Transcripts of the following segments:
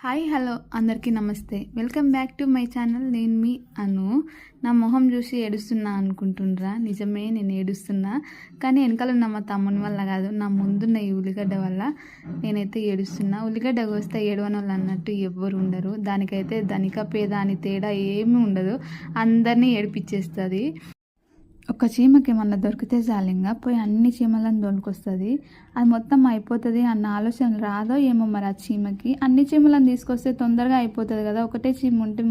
Hi hello అందరికీ నమస్తే. Welcome back to my channel. నేను మీ అను. నా మొహం చూసి ఏడుస్తున్నా అనుకుంటుండ్రా? నిజమే, నేను ఏడుస్తున్నా. కానీ వెనకాల మా తమ్ముని వల్ల కాదు, నా ముందున్న ఈ ఉల్లిగడ్డ వల్ల నేనైతే ఏడుస్తున్నా. ఉల్లిగడ్డ కోస్తే ఏడవని వాళ్ళు అన్నట్టు ఎవ్వరు ఉండరు. దానికైతే ధనిక పేద అని తేడా ఏమీ ఉండదు, అందరినీ ఏడిపించేస్తుంది. ఒక చీమకి ఏమన్నా దొరికితే చాలింగా పోయి అన్ని చీమలను దొరికొస్తుంది. అది మొత్తం అయిపోతుంది అన్న ఆలోచన రాదో ఏమో మరి ఆ చీమకి. అన్ని చీమలను తీసుకొస్తే తొందరగా అయిపోతుంది కదా, ఒకటే చీమ ఉంటే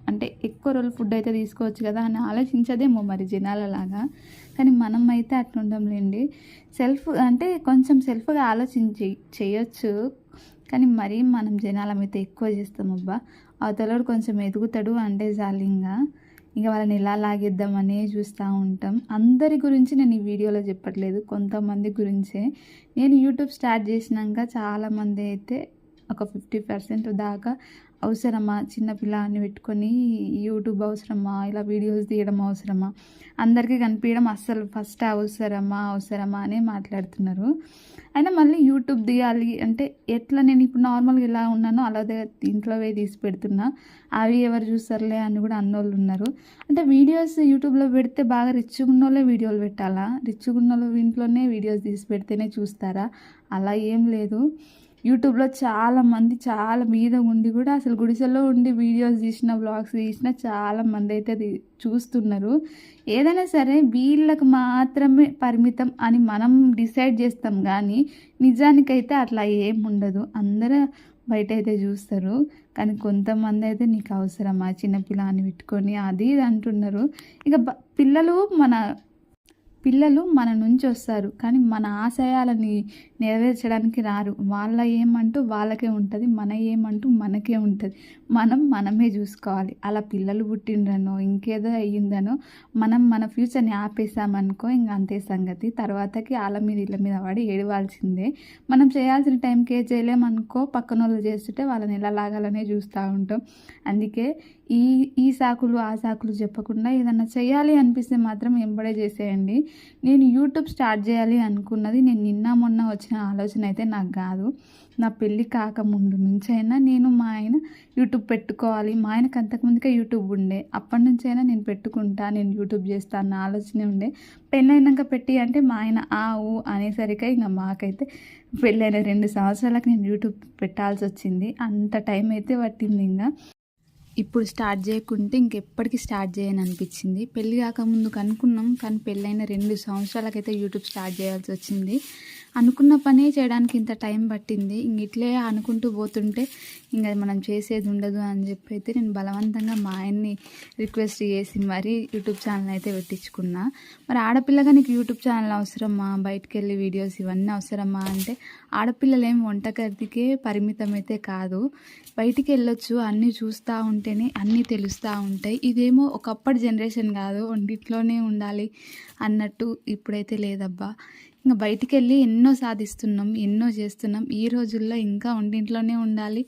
అంటే ఎక్కువ రోజులు ఫుడ్ అయితే తీసుకోవచ్చు కదా అని ఆలోచించదేమో మరి జనాలలాగా. కానీ మనం అయితే అట్లుండంలేండి. అంటే కొంచెం సెల్ఫ్గా ఆలోచించి చేయొచ్చు, కానీ మరీ మనం జనాలమైతే ఎక్కువ చేస్తాం. అబ్బా అవతలడు కొంచెం ఎదుగుతాడు అంటే చాలింగా ఇంకా వాళ్ళని ఎలా లాగేద్దామని చూస్తూ ఉంటాం. అందరి గురించి నేను ఈ వీడియోలో చెప్పట్లేదు, కొంతమంది గురించే. నేను యూట్యూబ్ స్టార్ట్ చేసినాక చాలామంది అయితే ఒక 50% దాకా అవసరమా చిన్నపిల్లాన్ని పెట్టుకొని యూట్యూబ్ అవసరమా, ఇలా వీడియోస్ తీయడం అవసరమా, అందరికీ కనిపించడం అస్సలు ఫస్ట్ అవసరమా అనే మాట్లాడుతున్నారు. అయినా మళ్ళీ యూట్యూబ్ తీయాలి అంటే ఎట్లా, నేను ఇప్పుడు నార్మల్గా ఎలా ఉన్నానో అలాగే ఇంట్లోవే తీసి పెడుతున్నా, అవి ఎవరు చూస్తారులే అని కూడా అన్నోళ్ళు ఉన్నారు. అంటే వీడియోస్ యూట్యూబ్లో పెడితే బాగా రిచ్గా ఉన్నోళ్ళే వీడియోలు పెట్టాలా? రిచ్గా ఉన్నోళ్ళు ఇంట్లోనే వీడియోస్ తీసి పెడితేనే చూస్తారా? అలా ఏం లేదు. యూట్యూబ్లో చాలామంది చాలా మీద ఉండి కూడా అసలు గుడిసెల్లో ఉండి వీడియోస్ తీసిన వ్లాగ్స్ తీసిన చాలామంది అయితే చూస్తున్నారు. ఏదైనా సరే వీళ్ళకి మాత్రమే పరిమితం అని మనం డిసైడ్ చేస్తాం, కానీ నిజానికైతే అట్లా ఏం ఉండదు. అందరూ బయట అయితే చూస్తారు, కానీ కొంతమంది అయితే నీకు అవసరమా చిన్నపిల్లని పెట్టుకొని అది ఇది అంటున్నారు. ఇక పిల్లలు మన నుంచి వస్తారు, కానీ మన ఆశయాలని నెరవేర్చడానికి రారు. వాళ్ళ ఏమంటూ వాళ్ళకే ఉంటుంది, మన ఏమంటూ మనకే ఉంటుంది. మనమే చూసుకోవాలి. అలా పిల్లలు పుట్టిండ్రనో ఇంకేదో అయ్యిందనో మన ఫ్యూచర్ని ఆపేసామనుకో ఇంక అంతే సంగతి. తర్వాతకి వాళ్ళ మీద ఇళ్ళ మీద పడి ఏడవాల్సిందే. మనం చేయాల్సిన టైంకి చేయలేమనుకో పక్కన వాళ్ళు చేస్తుంటే వాళ్ళని ఎలా లాగాలనే చూస్తూ ఉంటాం. అందుకే ఈ సాకులు ఆ సాకులు చెప్పకుండా ఏదన్నా చేయాలి అనిపిస్తే మాత్రం ఎంబడే చేసేయండి. నేను యూట్యూబ్ స్టార్ట్ చేయాలి అనుకున్నది నేను నిన్న మొన్న వచ్చిన ఆలోచన అయితే నాకు కాదు. నా పెళ్ళి కాకముందు నుంచి అయినా నేను మా ఆయన యూట్యూబ్ పెట్టుకోవాలి, మా ఆయనకు అంతకుముందుకే యూట్యూబ్ ఉండే, అప్పటి నుంచి అయినా నేను పెట్టుకుంటా, నేను యూట్యూబ్ చేస్తా అన్న ఆలోచనే ఉండే. పెళ్ళైనాక పెట్టి అంటే మా ఆయన ఊ అనేసరికి ఇంకా మాకైతే పెళ్ళైన 2 సంవత్సరాలకు నేను యూట్యూబ్ పెట్టాల్సి వచ్చింది. అంత టైం అయితే పట్టింది. ఇంకా ఇప్పుడు స్టార్ట్ చేయకుంటే ఇంకెప్పటికీ స్టార్ట్ చేయని అనిపించింది. పెళ్ళి కాకముందు అనుకున్నాం, కానీ పెళ్ళైన 2 సంవత్సరాలకైతే యూట్యూబ్ స్టార్ట్ చేయాల్సి వచ్చింది. అనుకున్న పనే చేయడానికి ఇంత టైం పట్టింది. ఇంక ఇట్లే అనుకుంటూ పోతుంటే ఇంకా మనం చేసేది ఉండదు అని చెప్పి అయితే నేను బలవంతంగా మా ఆయన్ని రిక్వెస్ట్ చేసి మరీ యూట్యూబ్ ఛానల్ అయితే పెట్టించుకున్నా. మరి ఆడపిల్లగా నీకు యూట్యూబ్ ఛానల్ అవసరమా, బయటికి వెళ్ళి వీడియోస్ ఇవన్నీ అవసరమా అంటే ఆడపిల్లలు ఏం వంటగదికే పరిమితం అయితే కాదు, బయటికి వెళ్ళొచ్చు, అన్నీ చూస్తూ ఉంటేనే అన్నీ తెలుస్తూ ఉంటాయి. ఇదేమో ఒకప్పటి జనరేషన్ కాదు, వంటింట్లోనే ఉండాలి అన్నట్టు ఇప్పుడైతే లేదబ్బా. ఇంకా బయటికి వెళ్ళి ఎన్నో సాధిస్తున్నాం, ఎన్నో చేస్తున్నాం. ఈ రోజుల్లో ఇంకా వంటింట్లోనే ఉండాలి,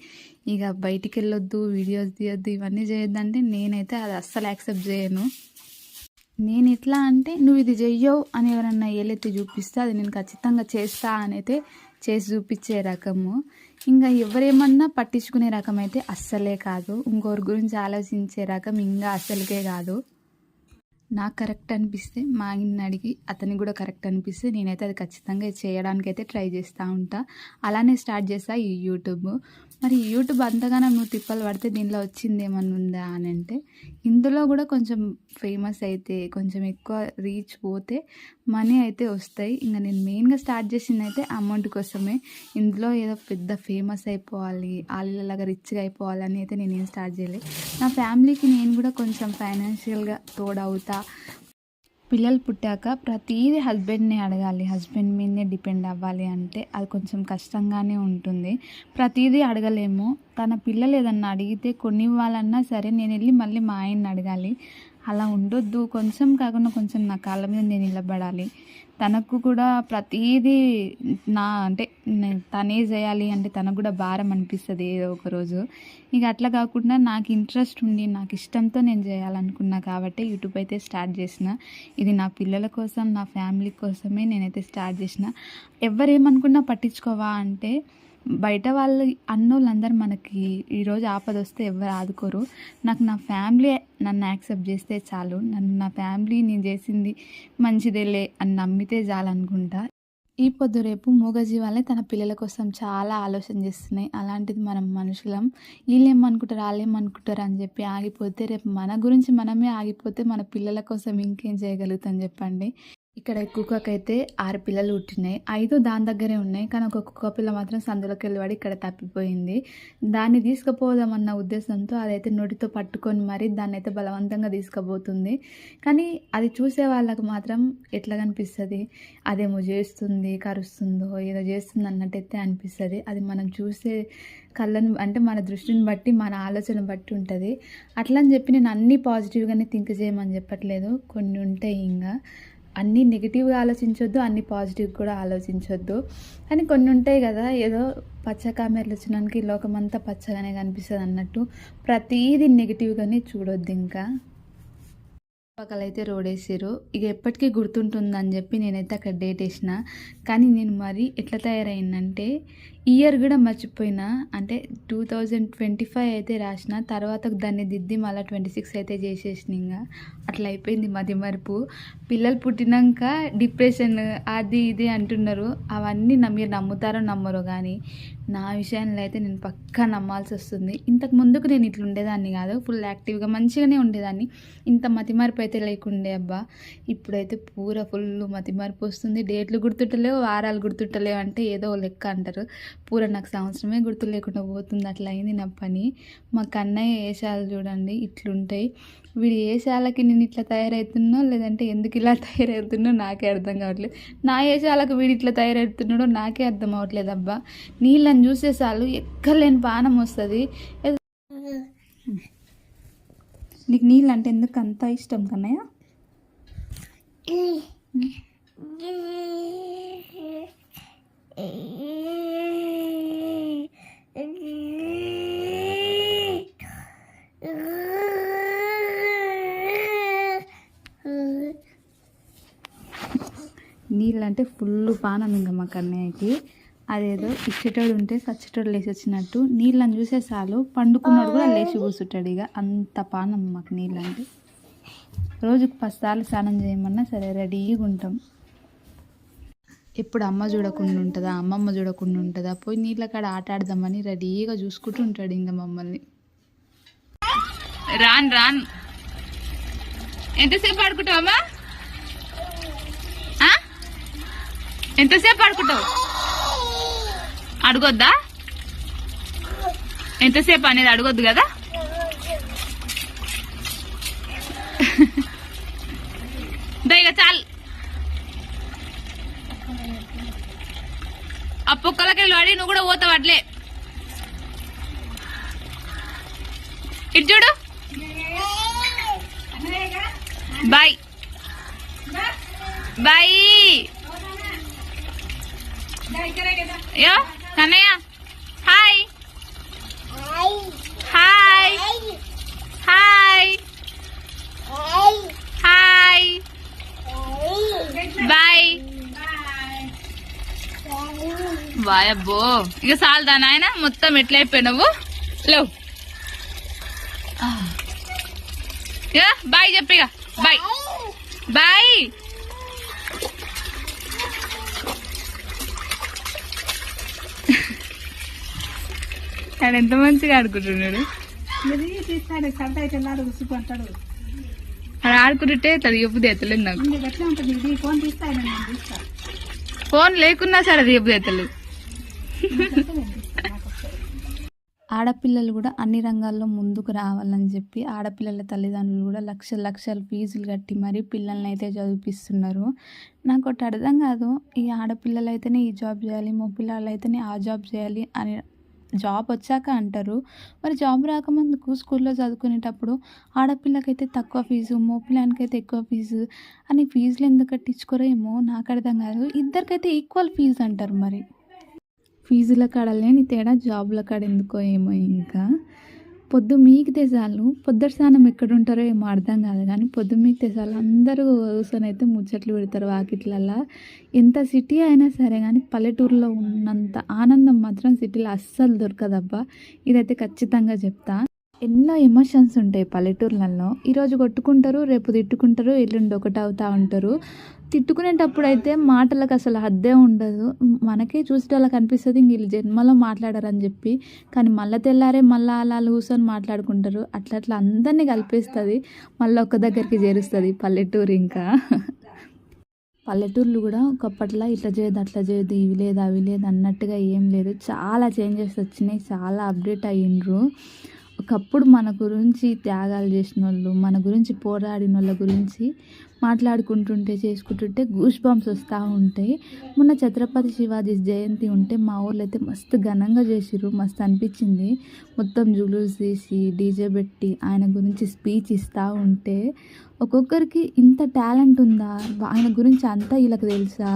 ఇక బయటికి వెళ్ళొద్దు, వీడియోస్ తీయొద్దు, ఇవన్నీ చేయొద్దంటే నేనైతే అది అస్సలు యాక్సెప్ట్ చేయను. నేను ఎట్లా అంటే నువ్వు ఇది చెయ్యవు అని ఎవరన్నా ఏలైతే చూపిస్తే అది నేను ఖచ్చితంగా చేస్తా అని అయితే చేసి చూపించే రకము. ఇంకా ఎవరేమన్నా పట్టించుకునే రకం అయితే అస్సలే కాదు. ఇంకొకరి గురించి ఆలోచించే రకం ఇంకా అస్సలకే కాదు. నాకు కరెక్ట్ అనిపిస్తే మా ఆయన్ని అడిగి అతనికి కూడా కరెక్ట్ అనిపిస్తే నేనైతే అది ఖచ్చితంగా చేయడానికైతే ట్రై చేస్తూ ఉంటా. అలానే స్టార్ట్ చేస్తా ఈ యూట్యూబ్. మరి యూట్యూబ్ అంతగానో నువ్వు తిప్పలు పడితే దీనిలో వచ్చింది ఏమన్నా ఉందా అని అంటే ఇందులో కూడా కొంచెం ఫేమస్ అయితే, కొంచెం ఎక్కువ రీచ్ పోతే మనీ అయితే వస్తాయి. ఇంకా నేను మెయిన్గా స్టార్ట్ చేసింది అయితే అమౌంట్ కోసమే. ఇందులో ఏదో పెద్ద ఫేమస్ అయిపోవాలి, వాళ్ళలాగా రిచ్గా అయిపోవాలని అయితే నేనేం స్టార్ట్ చేయలేదు. నా ఫ్యామిలీకి నేను కూడా కొంచెం ఫైనాన్షియల్గా తోడవుతా. పిల్లలు పుట్టాక ప్రతీది హస్బెండ్ని అడగాలి, హస్బెండ్ మీదనే డిపెండ్ అవ్వాలి అంటే అది కొంచెం కష్టంగానే ఉంటుంది. ప్రతీదీ అడగలేము. తన పిల్లలు ఏదన్నా అడిగితే కొనివ్వాలన్నా సరే నేను వెళ్ళి మళ్ళీ మా ఆయన్ని అడగాలి. అలా ఉండొద్దు. కొంచెం కాకుండా కొంచెం నా కాళ్ళ మీద నేను నిలబడాలి. తనకు కూడా ప్రతీదీ అంటే తనే చేయాలి అంటే తనకు కూడా భారం అనిపిస్తుంది ఏదో ఒకరోజు. ఇక అట్లా కాకుండా నాకు ఇంట్రెస్ట్ ఉండి నాకు ఇష్టంతో నేను చేయాలనుకున్నా కాబట్టి యూట్యూబ్ అయితే స్టార్ట్ చేసిన. ఇది నా పిల్లల కోసం, నా ఫ్యామిలీ కోసమే నేనైతే స్టార్ట్ చేసిన. ఎవరేమనుకున్నా పట్టించుకోవా అంటే బయట వాళ్ళు అన్నోళ్ళందరూ మనకి ఈరోజు ఆపద వస్తే ఎవరు ఆదుకోరు. నాకు నా ఫ్యామిలీ నన్ను యాక్సెప్ట్ చేస్తే చాలు. నా ఫ్యామిలీ నేను చేసింది మంచిదేలే అని నమ్మితే చాలనుకుంటా. ఈ పొద్దు రేపు మూగజీవాలే తన పిల్లల కోసం చాలా ఆలోచన చేస్తున్నాయి. అలాంటిది మనం మనుషులం వీళ్ళేమనుకుంటారు వాళ్ళేమనుకుంటారు అని చెప్పి ఆగిపోతే, రేపు మన గురించి మనమే ఆగిపోతే మన పిల్లల కోసం ఇంకేం చేయగలుగుతాం చెప్పండి. ఇక్కడ కుక్కకైతే 6 పిల్లలు పుట్టినాయి. 5 దాని దగ్గరే ఉన్నాయి. కానీ ఒక కుక్క పిల్ల మాత్రం సందులోకి వెళ్ళి ఇక్కడ తప్పిపోయింది. దాన్ని తీసుకుపోదామన్న ఉద్దేశంతో అదైతే నోటితో పట్టుకొని మరి దాన్ని అయితే బలవంతంగా తీసుకుపోతుంది. కానీ అది చూసే వాళ్ళకు మాత్రం ఎట్లా కనిపిస్తుంది, అదేమో చేస్తుంది, కరుస్తుందో ఏదో చేస్తుంది అన్నట్టయితే అనిపిస్తుంది. అది మనం చూసే కళ్ళని అంటే మన దృష్టిని బట్టి మన ఆలోచన బట్టి ఉంటుంది. అట్లా అని చెప్పి నేను అన్నీ పాజిటివ్గానే థింక్ చేయమని చెప్పట్లేదు. కొన్ని ఉంటాయి ఇంకా అన్నీ నెగిటివ్గా ఆలోచించొద్దు, అన్నీ పాజిటివ్ కూడా ఆలోచించొద్దు. కానీ కొన్ని ఉంటాయి కదా, ఏదో పచ్చ కామెర్లు వచ్చినానికి లోకమంతా పచ్చగానే కనిపిస్తుంది అన్నట్టు ప్రతీది నెగిటివ్గానే చూడొద్దు. ఇంకా పక్కలైతే రోడ్ వేసారు. ఇక ఎప్పటికీ గుర్తుంటుందని చెప్పి నేనైతే అక్కడ డేట్ వేసిన. కానీ నేను మరి ఎట్లా తయారైందంటే ఇయర్ కూడా మర్చిపోయినా. అంటే 2025 అయితే రాసిన, తర్వాత దాన్ని దిద్ది మళ్ళీ 26 అయితే చేసేసిన. ఇంకా అట్లా అయిపోయింది మతి మరుపు. పిల్లలు పుట్టినాక డిప్రెషన్ అది ఇది అంటున్నారు. అవన్నీ మీరు నమ్ముతారో నమ్మరో కానీ నా విషయంలో అయితే నేను పక్కా నమ్మాల్సి వస్తుంది. ఇంతకు ముందుకు నేను ఇట్లా ఉండేదాన్ని కాదు, ఫుల్ యాక్టివ్గా మంచిగానే ఉండేదాన్ని. ఇంత మతిమరుపు అయితే లేకుండే అబ్బా. ఇప్పుడైతే ఫుల్ మతిమరుపు వస్తుంది. డేట్లు గుర్తుంటలేవు, వారాలు గుర్తుంటలేవు అంటే ఏదో లెక్క అంటారు. నాకు సంవత్సరమే గుర్తు లేకుండా పోతుంది. అట్లా అయింది నా పని. మా కన్నయ్య వేషాలు చూడండి ఇట్లుంటాయి. వీడు వేషాలకి నేను ఇట్లా తయారవుతున్నా లేదంటే ఎందుకు ఇలా తయారవుతున్నో నాకే అర్థం కావట్లేదు. నా వేషాలకు వీడు ఇట్లా తయారవుతున్నాడో నాకే అర్థం అవ్వట్లేదు అబ్బా. నీళ్ళని చూసే చాలు ఎక్కలేని పానం వస్తుంది. నీకు నీళ్ళు అంటే ఎందుకు అంత ఇష్టం కన్నయ్య? నీళ్ళంటే ఫుల్ పానం ఇంకా మా కన్నయ్యకి. అదేదో ఇచ్చేటోడు ఉంటే సచ్చేటోడు లేచి వచ్చినట్టు నీళ్ళని చూసే చాలు పండుకున్నాడు కూడా లేచి కూర్చుంటాడు. ఇక అంత పానం మాకు నీళ్ళంటే. రోజుకు 10 సార్లు స్నానం చేయమన్నా సరే రెడీగా ఉంటాం. ఎప్పుడు అమ్మ చూడకుండా ఉంటుందా, అమ్మమ్మ చూడకుండా ఉంటుందా, పోయి నీళ్ళ కాడ ఆట ఆడదామని రెడీగా చూసుకుంటూ ఉంటాడు ఇంకా మమ్మల్ని. రాను ఎంతసేపు ఆడుకుంటావమ్మా? ఎంతసేపు ఆడుకుంటావు? అడగొద్దా? ఎంతసేపు అనేది అడగొద్దు కదా. ఇక చాలు. ఆ పొక్కలకి వాడి నువ్వు కూడా పోతావు అట్లే. ఇటు చూడు. Bye bye. యో Kannayya hi hi hi hi bye bye. అబ్బో ఇక చాలదా నాయన, మొత్తం ఎట్లయిపోయినావు లేవు. బాయ్ చెప్పిగా బాయ్ బాయ్. ఆయన ఎంత మంచిగా ఆడుకుంటున్నాడు. అది ఆడుకుంటుంటే తది ఎప్పుడు ఎత్తలేదు నాకు. ఫోన్ లేకున్నా సరే అది ఎప్పుడు ఎత్తలేదు. ఆడపిల్లలు కూడా అన్ని రంగాల్లో ముందుకు రావాలని చెప్పి ఆడపిల్లల తల్లిదండ్రులు కూడా లక్షలు ఫీజులు కట్టి మరీ పిల్లల్ని అయితే చదివిపిస్తున్నారు. నాకు ఒకటి అర్థం కాదు, ఈ ఆడపిల్లలు అయితేనే ఈ జాబ్ చేయాలి, మగ పిల్లలు అయితేనే ఆ జాబ్ చేయాలి అని జాబ్ వచ్చాక అంటారు. మరి జాబ్ రాకముందుకు స్కూల్లో చదువుకునేటప్పుడు ఆడపిల్లకైతే తక్కువ ఫీజు, మగపిల్లానికైతే ఎక్కువ ఫీజు అని ఫీజులు ఎందుకు కట్టించుకోరో ఏమో నాకు అర్థం కాదు. ఇద్దరికైతే ఈక్వల్ ఫీజు అంటారు. మరి ఫీజుల కాడ లేని తేడా జాబ్ల కాడ ఎందుకో ఏమో. ఇంకా పొద్దు మీకితే చాలు పొద్దటి స్నానం ఎక్కడుంటారో ఏమో అర్థం కాదు కానీ పొద్దు మీకితే చాలు అందరూ కూసొనైతే ముచ్చట్లు పెడతారు వాకిట్లల్లా. ఎంత సిటీ అయినా సరే కానీ పల్లెటూరులో ఉన్నంత ఆనందం మాత్రం సిటీలో అస్సలు దొరకదబ్బా. ఇదైతే ఖచ్చితంగా చెప్తా. ఎన్నో ఎమోషన్స్ ఉంటాయి పల్లెటూర్లలో. ఈరోజు కొట్టుకుంటారు, రేపు తిట్టుకుంటారు, ఎల్లుండి ఒకటి అవుతూ ఉంటారు. తిట్టుకునేటప్పుడు అయితే మాటలకు అసలు హద్దే ఉండదు. మనకే చూసేటోళ్ళకి అనిపిస్తుంది ఇంక వీళ్ళు జన్మలో మాట్లాడరని చెప్పి. కానీ మళ్ళీ తెల్లారే మళ్ళీ అలా కూర్చొని మాట్లాడుకుంటారు. అట్లా అట్లా అందరినీ కలిపేస్తుంది, మళ్ళీ ఒక్క దగ్గరికి చేరుస్తుంది పల్లెటూరు. ఇంకా పల్లెటూర్లు కూడా ఒకప్పట్లా ఇట్లా చేయదు అట్లా చేయదు ఇవి లేదు అవి లేదు అన్నట్టుగా ఏం లేదు. చాలా చేంజెస్ వచ్చినాయి, చాలా అప్డేట్ అయ్యిండ్రు. ఒకప్పుడు మన గురించి త్యాగాలు చేసిన వాళ్ళు, మన గురించి పోరాడిన వాళ్ళ గురించి మాట్లాడుకుంటుంటే చేసుకుంటుంటే గూస్ బంప్స్ వస్తూ ఉంటాయి. మొన్న ఛత్రపతి శివాజీ జయంతి ఉంటే మా ఊర్లో అయితే మస్తు ఘనంగా చేసిర్రు, మస్తు అనిపించింది. మొత్తం జులూస్ తీసి డీజే పెట్టి ఆయన గురించి స్పీచ్ ఇస్తూ ఉంటే ఒక్కొక్కరికి ఇంత టాలెంట్ ఉందా, ఆయన గురించి అంతా వీళ్ళకి తెలుసా,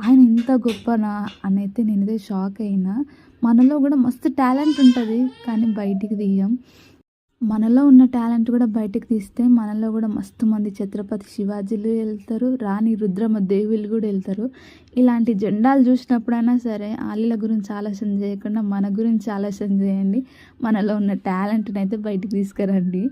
ఆయన ఇంత గొప్పనా అని అయితే నేనైతే షాక్ అయినా. మనలో కూడా మస్తు టాలెంట్ ఉంటుంది కానీ బయటికి తీయం. మనలో ఉన్న టాలెంట్ కూడా బయటకు తీస్తే మనలో కూడా మస్తు మంది ఛత్రపతి శివాజీలు వెళ్తారు, రాణి రుద్రమ దేవిలు కూడా వెళ్తారు. ఇలాంటి జెండాలు చూసినప్పుడైనా సరే వాళ్ళ గురించి ఆలోచన చేయకుండా మన గురించి ఆలోచన చేయండి. మనలో ఉన్న టాలెంట్ని అయితే బయటకు తీసుకురండి.